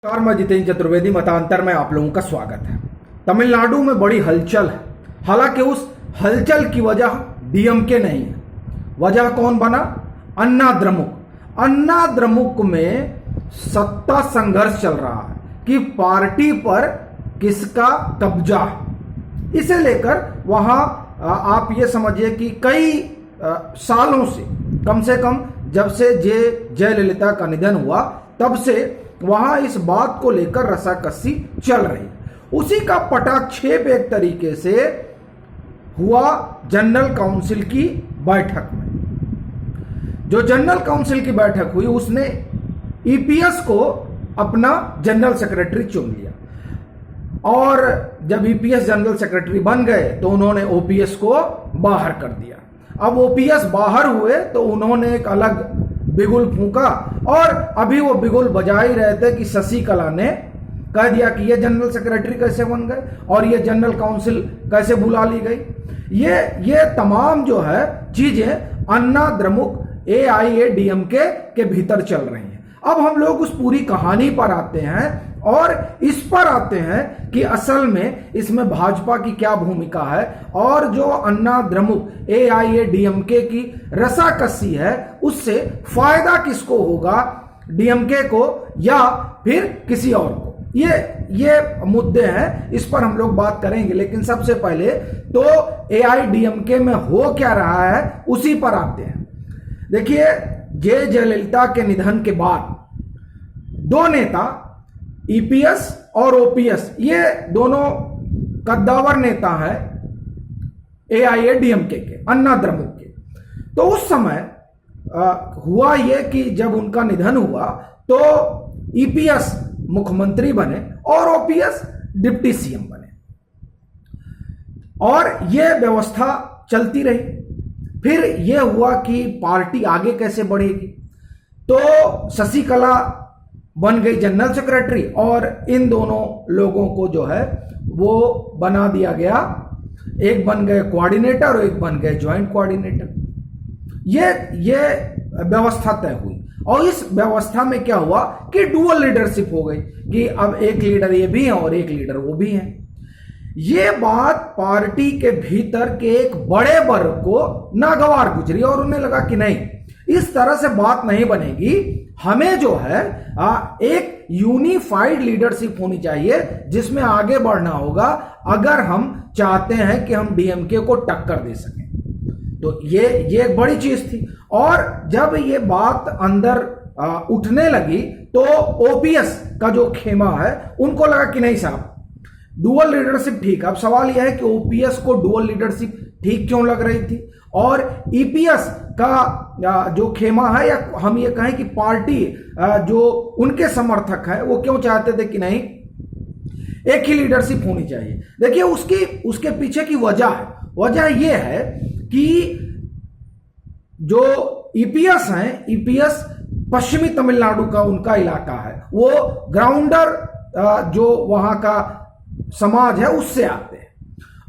नमस्कार, मैं जितेंद्र चतुर्वेदी। मतांतर में आप लोगों का स्वागत है। तमिलनाडु में बड़ी हलचल है। हालांकि उस हलचल की वजह डीएमके नहीं है। वजह कौन बना? अन्ना द्रमुक। अन्ना द्रमुक में सत्ता संघर्ष चल रहा है कि पार्टी पर किसका कब्जा है। इसे लेकर वहां आप ये समझिए कि कई सालों से कम जब से जयललिता का निधन हुआ तब से वहां इस बात को लेकर रसाकसी चल रही है। उसी का पटाक्षेप एक तरीके से हुआ जनरल काउंसिल की बैठक में। जो जनरल काउंसिल की बैठक हुई उसने ईपीएस को अपना जनरल सेक्रेटरी चुन लिया और जब ईपीएस जनरल सेक्रेटरी बन गए तो उन्होंने ओपीएस को बाहर कर दिया। अब ओपीएस बाहर हुए तो उन्होंने एक अलग बिगुल फूंका और अभी वो बिगुल बजा ही रहे थे कि शशिकला ने कह दिया कि ये जनरल सेक्रेटरी कैसे बन गए और ये जनरल काउंसिल कैसे बुला ली गई। ये तमाम जो है चीजें अन्ना द्रमुक एआईएडीएमके के भीतर चल रही हैं। अब हम लोग उस पूरी कहानी पर आते हैं और इस पर आते हैं कि असल में इसमें भाजपा की क्या भूमिका है और जो अन्ना द्रमुक एआईएडीएमके की रसाकसी है उससे फायदा किसको होगा, डीएमके को या फिर किसी और को। ये मुद्दे हैं, इस पर हम लोग बात करेंगे। लेकिन सबसे पहले तो एआईडीएमके में हो क्या रहा है उसी पर आते हैं। देखिए, जयललिता के निधन के बाद दो नेता ईपीएस और ओपीएस, ये दोनों कद्दावर नेता हैं एआईएडीएमके के, अन्ना द्रमुक के। तो उस समय हुआ ये कि जब उनका निधन हुआ तो ईपीएस मुख्यमंत्री बने और ओपीएस डिप्टी सीएम बने और ये व्यवस्था चलती रही। फिर यह हुआ कि पार्टी आगे कैसे बढ़ेगी, तो शशिकला बन गई जनरल सेक्रेटरी और इन दोनों लोगों को जो है वो बना दिया गया, एक बन गए कोऑर्डिनेटर और एक बन गए ज्वाइंट कोऑर्डिनेटर। ये व्यवस्था तय हुई और इस व्यवस्था में क्या हुआ कि डुअल लीडरशिप हो गई कि अब एक लीडर ये भी है और एक लीडर वो भी है। ये बात पार्टी के भीतर के एक बड़े वर्ग को नागवार गुजरी और उन्हें लगा कि नहीं, इस तरह से बात नहीं बनेगी, हमें जो है एक यूनिफाइड लीडरशिप होनी चाहिए जिसमें आगे बढ़ना होगा अगर हम चाहते हैं कि हम डीएमके को टक्कर दे सकें। तो ये एक बड़ी चीज थी। और जब ये बात अंदर उठने लगी तो ओपीएस का जो खेमा है उनको लगा कि नहीं साहब, डुअल लीडरशिप ठीक। अब सवाल यह है कि ओपीएस को डुअल लीडरशिप ठीक क्यों लग रही थी और ईपीएस का जो खेमा है या हम ये कहें कि पार्टी जो उनके समर्थक हैं वो क्यों चाहते थे कि नहीं एक ही लीडरशिप होनी चाहिए। देखिए, उसके पीछे की वजह यह है कि जो ईपीएस हैं, ईपीएस पश्चिमी तमिलनाडु का उनका इलाका है, वो ग्राउंडर जो वहां का समाज है उससे आते हैं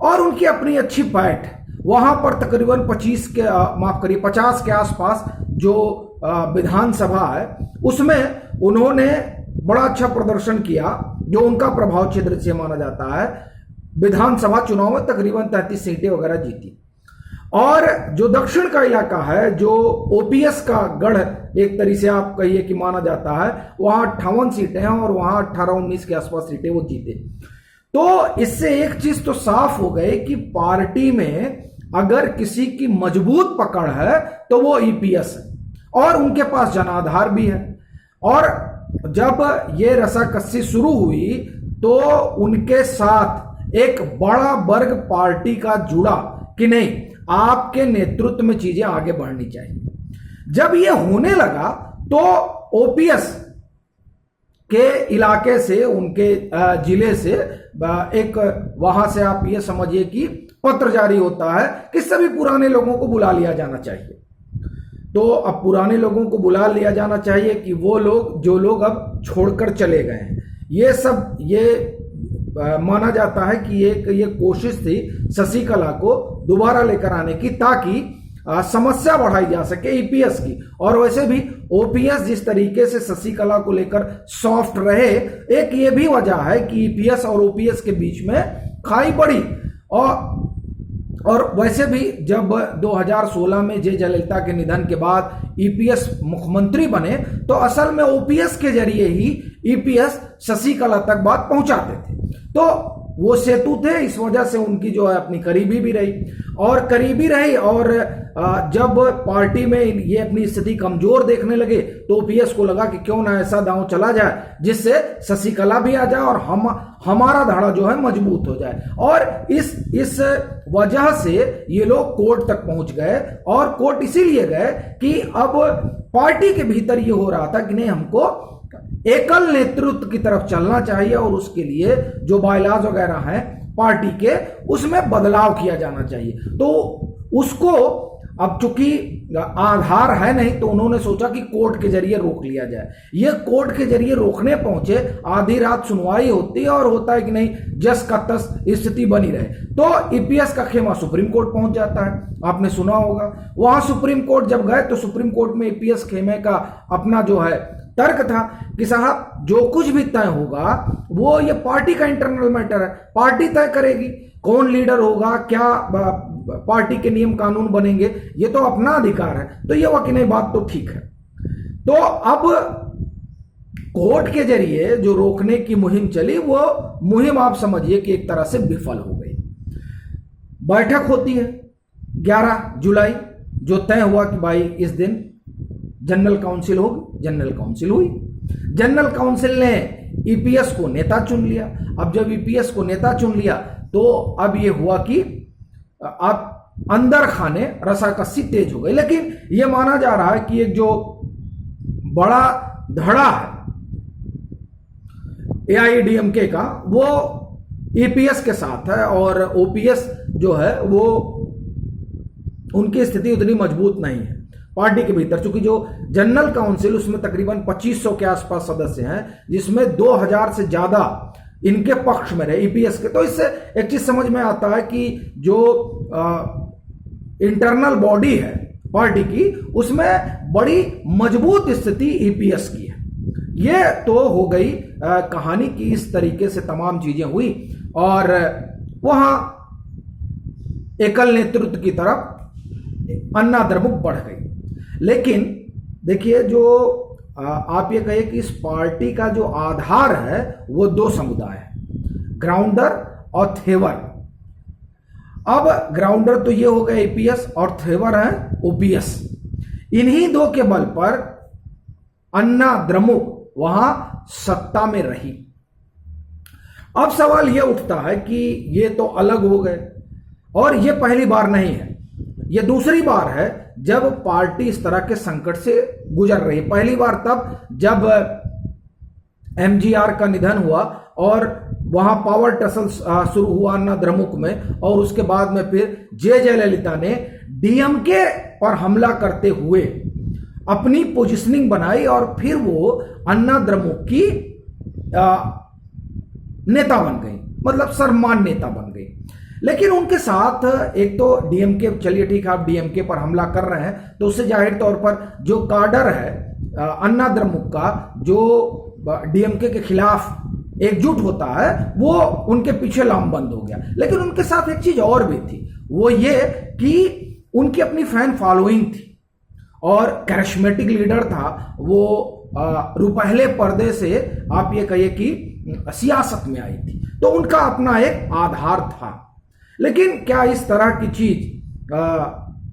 और उनकी अपनी अच्छी पैठ है। वहां पर तकरीबन 50 के आसपास जो विधानसभा है उसमें उन्होंने बड़ा अच्छा प्रदर्शन किया, जो उनका प्रभाव क्षेत्र से माना जाता है। विधानसभा चुनाव में तकरीबन 33 सीटें वगैरह जीती। और जो दक्षिण का इलाका है, जो ओपीएस का गढ़ एक तरीके से आप कहिए कि माना जाता है, वहां 58 सीटें हैं और वहां 18-19 के आसपास सीटें वो जीते। तो इससे एक चीज तो साफ हो गई कि पार्टी में अगर किसी की मजबूत पकड़ है तो वो ईपीएस है और उनके पास जनाधार भी है। और जब ये रसाकसी शुरू हुई तो उनके साथ एक बड़ा वर्ग पार्टी का जुड़ा कि नहीं, आपके नेतृत्व में चीजें आगे बढ़नी चाहिए। जब ये होने लगा तो ओपीएस के इलाके से, उनके जिले से एक वहां से आप ये समझिए कि पत्र जारी होता है कि सभी पुराने लोगों को बुला लिया जाना चाहिए। तो अब पुराने लोगों को बुला लिया जाना चाहिए कि वो लोग जो लोग अब छोड़कर चले गए हैं। ये माना जाता है कि ये कोशिश थी शशिकला को दोबारा लेकर आने की, ताकि समस्या बढ़ाई जा सके ईपीएस की। और वैसे भी ओपीएस जिस तरीके से शशिकला को लेकर सॉफ्ट रहे, एक ये भी वजह है कि ईपीएस और ओपीएस के बीच में खाई पड़ी। और वैसे भी जब 2016 में जे जयललिता के निधन के बाद ईपीएस मुख्यमंत्री बने तो असल में ओपीएस के जरिए ही ईपीएस शशिकला तक बात पहुंचाते थे, तो वो सेतु थे। इस वजह से उनकी जो है अपनी करीबी भी रही और करीबी रही। और जब पार्टी में ये अपनी स्थिति कमजोर देखने लगे तो ओपीएस को लगा कि क्यों ना ऐसा दांव चला जाए जिससे शशिकला भी आ जाए और हमारा धड़ा जो है मजबूत हो जाए। और इस वजह से ये लोग कोर्ट तक पहुंच गए। और कोर्ट इसीलिए गए कि अब पार्टी के भीतर ये हो रहा था कि नहीं, हमको एकल नेतृत्व की तरफ चलना चाहिए और उसके लिए जो बायलॉज वगैरह हैं पार्टी के, उसमें बदलाव किया जाना चाहिए। तो उसको अब चूंकि आधार है नहीं तो उन्होंने सोचा कि कोर्ट के जरिए रोक लिया जाए। ये कोर्ट के जरिए रोकने पहुंचे, आधी रात सुनवाई होती है और होता है कि नहीं जस का तस स्थिति बनी रहे, तो ईपीएस का खेमा सुप्रीम कोर्ट पहुंच जाता है। आपने सुना होगा, वहां सुप्रीम कोर्ट जब गए तो सुप्रीम कोर्ट में ईपीएस खेमे का अपना जो है तर्क था कि साहब जो कुछ भी तय होगा वो ये पार्टी का इंटरनल मैटर है, पार्टी तय करेगी, कौन लीडर होगा, क्या पार्टी के नियम कानून बनेंगे, ये तो अपना अधिकार है। तो ये वकील नहीं, बात तो ठीक है। तो अब कोर्ट के जरिए जो रोकने की मुहिम चली, वो मुहिम आप समझिए कि एक तरह से विफल हो गई। बैठक होती है 11 जुलाई, जो तय हुआ कि भाई इस दिन जनरल काउंसिल होगी। जनरल काउंसिल हुई, जनरल काउंसिल ने ईपीएस को नेता चुन लिया। अब जब ईपीएस को नेता चुन लिया तो अब ये हुआ कि अब अंदर खाने रसाकसी तेज हो गई। लेकिन यह माना जा रहा है कि एक जो बड़ा धड़ा है एआईएडीएमके का, वो ईपीएस के साथ है और ओपीएस जो है वो उनकी स्थिति उतनी मजबूत नहीं है पार्टी के भीतर। चूंकि जो जनरल काउंसिल उसमें तकरीबन 2500 के आसपास सदस्य हैं, जिसमें 2000 से ज्यादा इनके पक्ष में रहे ईपीएस के। तो इससे एक चीज समझ में आता है कि जो इंटरनल बॉडी है पार्टी की, उसमें बड़ी मजबूत स्थिति ईपीएस की है। ये तो हो गई कहानी की इस तरीके से तमाम चीजें हुई और वहां एकल नेतृत्व की तरफ अन्ना द्रमुक बढ़ गई। लेकिन देखिए, जो आप ये कहिए कि इस पार्टी का जो आधार है वो दो समुदाय है, ग्राउंडर और थेवर। अब ग्राउंडर तो ये हो गया ईपीएस और थेवर है ओपीएस। इन्हीं दो के बल पर अन्ना द्रमुक वहां सत्ता में रही। अब सवाल यह उठता है कि ये तो अलग हो गए और ये पहली बार नहीं है, ये दूसरी बार है जब पार्टी इस तरह के संकट से गुजर रही है। पहली बार तब जब एमजीआर का निधन हुआ और वहां पावर टसल शुरू हुआ अन्ना द्रमुक में, और उसके बाद में फिर जे जयललिता ने डीएमके पर हमला करते हुए अपनी पोजीशनिंग बनाई और फिर वो अन्ना द्रमुक की नेता बन गई, मतलब सर्वमान्य नेता बन गई। लेकिन उनके साथ एक तो डीएमके, चलिए ठीक है आप डीएमके पर हमला कर रहे हैं तो उससे जाहिर तौर पर जो काडर है अन्ना द्रमुक का, जो डीएमके के खिलाफ एकजुट होता है, वो उनके पीछे लामबंद हो गया। लेकिन उनके साथ एक चीज और भी थी, वो ये कि उनकी अपनी फैन फॉलोइंग थी और कैरिस्मेटिक लीडर था वो। रुपहले पर्दे से आप ये कहिए कि सियासत में आई थी, तो उनका अपना एक आधार था। लेकिन क्या इस तरह की चीज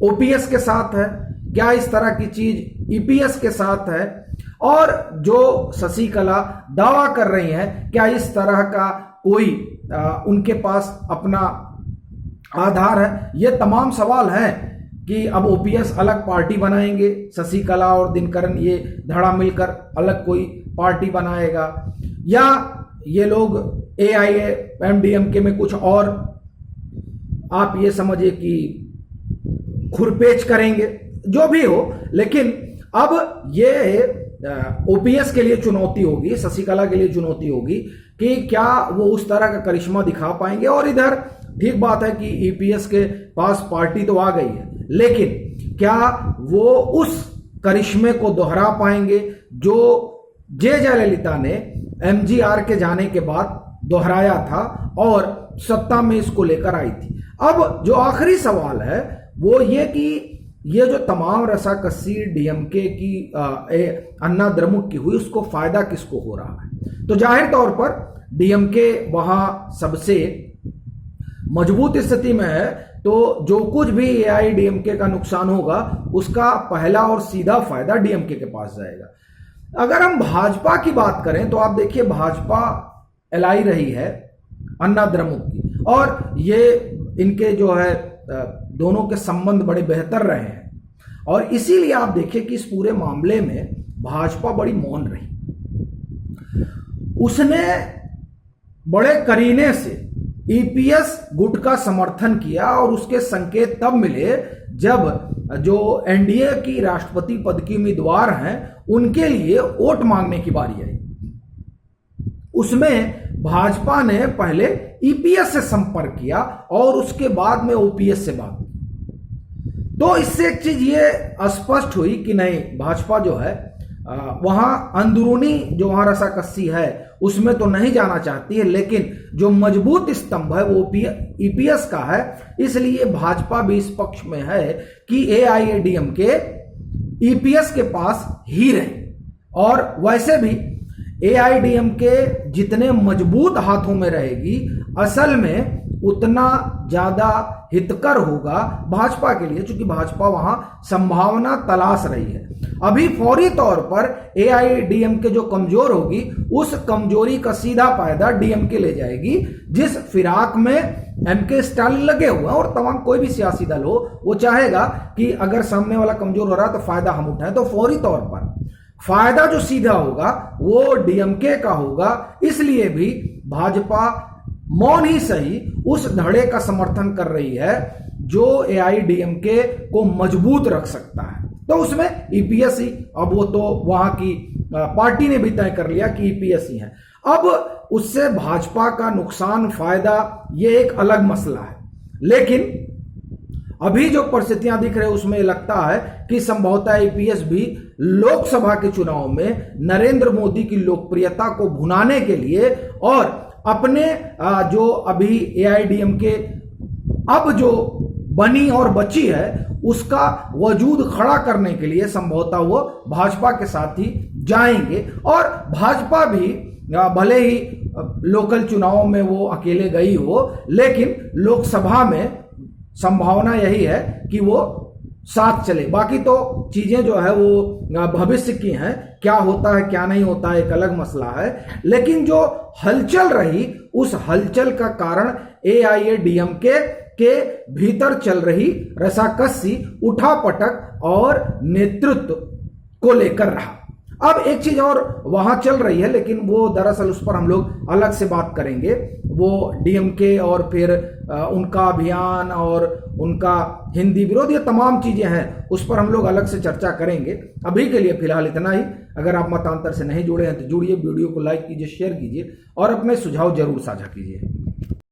ओपीएस के साथ है, क्या इस तरह की चीज ईपीएस के साथ है, और जो शशिकला दावा कर रही हैं क्या इस तरह का कोई उनके पास अपना आधार है? ये तमाम सवाल हैं कि अब ओपीएस अलग पार्टी बनाएंगे, शशिकला और दिनकरन ये धड़ा मिलकर अलग कोई पार्टी बनाएगा, या ये लोग एआईएमडीएमके में कुछ और आप ये समझिए कि खुरपेच करेंगे, जो भी हो। लेकिन अब ये ओपीएस के लिए चुनौती होगी, शशिकला के लिए चुनौती होगी कि क्या वो उस तरह का करिश्मा दिखा पाएंगे। और इधर ठीक बात है कि ईपीएस के पास पार्टी तो आ गई है, लेकिन क्या वो उस करिश्मे को दोहरा पाएंगे जो जयललिता ने एमजीआर के जाने के बाद दोहराया था और सत्ता में इसको लेकर आई थी। अब जो आखिरी सवाल है वो ये कि ये जो तमाम रसाकसी डीएमके की अन्ना द्रमुक की हुई, उसको फायदा किसको हो रहा है? तो जाहिर तौर पर डीएमके वहां सबसे मजबूत स्थिति में है, तो जो कुछ भी एआईडीएमके का नुकसान होगा उसका पहला और सीधा फायदा डीएमके के पास जाएगा। अगर हम भाजपा की बात करें तो आप देखिए भाजपा एलाई रही है अन्ना द्रमुक की, और ये इनके जो है दोनों के संबंध बड़े बेहतर रहे हैं, और इसीलिए आप देखिए कि इस पूरे मामले में भाजपा बड़ी मौन रही। उसने बड़े करीने से ईपीएस गुट का समर्थन किया और उसके संकेत तब मिले जब जो एनडीए की राष्ट्रपति पद की उम्मीदवार हैं उनके लिए वोट मांगने की बारी आई। उसमें भाजपा ने पहले ईपीएस से संपर्क किया और उसके बाद में ओपीएस से बात की। तो इससे एक चीज ये स्पष्ट हुई कि नहीं, भाजपा जो है वहां अंदरूनी जो वहां रसाकसी है उसमें तो नहीं जाना चाहती है, लेकिन जो मजबूत स्तंभ है वो ईपीएस का है। इसलिए भाजपा भी इस पक्ष में है कि एआईएडीएमके ईपीएस के पास ही रहे, और वैसे भी एआईडीएमके जितने मजबूत हाथों में रहेगी असल में उतना ज्यादा हितकर होगा भाजपा के लिए, क्योंकि भाजपा वहां संभावना तलाश रही है। अभी फौरी तौर पर एआईडीएमके जो कमजोर होगी उस कमजोरी का सीधा फायदा डीएमके ले जाएगी, जिस फिराक में एमके स्टालिन लगे हुए हैं। और तमाम कोई भी सियासी दल हो वो चाहेगा कि अगर सामने वाला कमजोर हो रहा है तो फायदा हम उठाएं, तो फौरी तौर पर फायदा जो सीधा होगा वो डीएमके का होगा। इसलिए भी भाजपा मौन ही सही उस धड़े का समर्थन कर रही है जो एआईडीएमके को मजबूत रख सकता है। तो उसमें ईपीएस ही, अब वो तो वहां की पार्टी ने भी तय कर लिया कि ईपीएस ही है। अब उससे भाजपा का नुकसान फायदा ये एक अलग मसला है, लेकिन अभी जो परिस्थितियां दिख रही है उसमें लगता है कि संभवतः ईपीएस भी लोकसभा के चुनाव में नरेंद्र मोदी की लोकप्रियता को भुनाने के लिए और अपने जो अभी एआईडीएमके अब जो बनी और बची है उसका वजूद खड़ा करने के लिए संभवतः वो भाजपा के साथ ही जाएंगे। और भाजपा भी भले ही लोकल चुनाव में वो अकेले गई हो, लेकिन लोकसभा में संभावना यही है कि वो साथ चले। बाकी तो चीजें जो है वो भविष्य की हैं, क्या होता है क्या नहीं होता है एक अलग मसला है, लेकिन जो हलचल रही उस हलचल का कारण एआईएडीएमके के भीतर चल रही रसाकसी, उठापटक और नेतृत्व को लेकर रहा। अब एक चीज और वहां चल रही है, लेकिन वो दरअसल उस पर हम लोग अलग से बात करेंगे। वो डीएमके और फिर उनका अभियान और उनका हिंदी विरोध, ये तमाम चीजें हैं, उस पर हम लोग अलग से चर्चा करेंगे। अभी के लिए फिलहाल इतना ही। अगर आप मतांतर से नहीं जुड़े हैं तो जुड़िए, वीडियो को लाइक कीजिए, शेयर कीजिए और अपने सुझाव जरूर साझा कीजिए।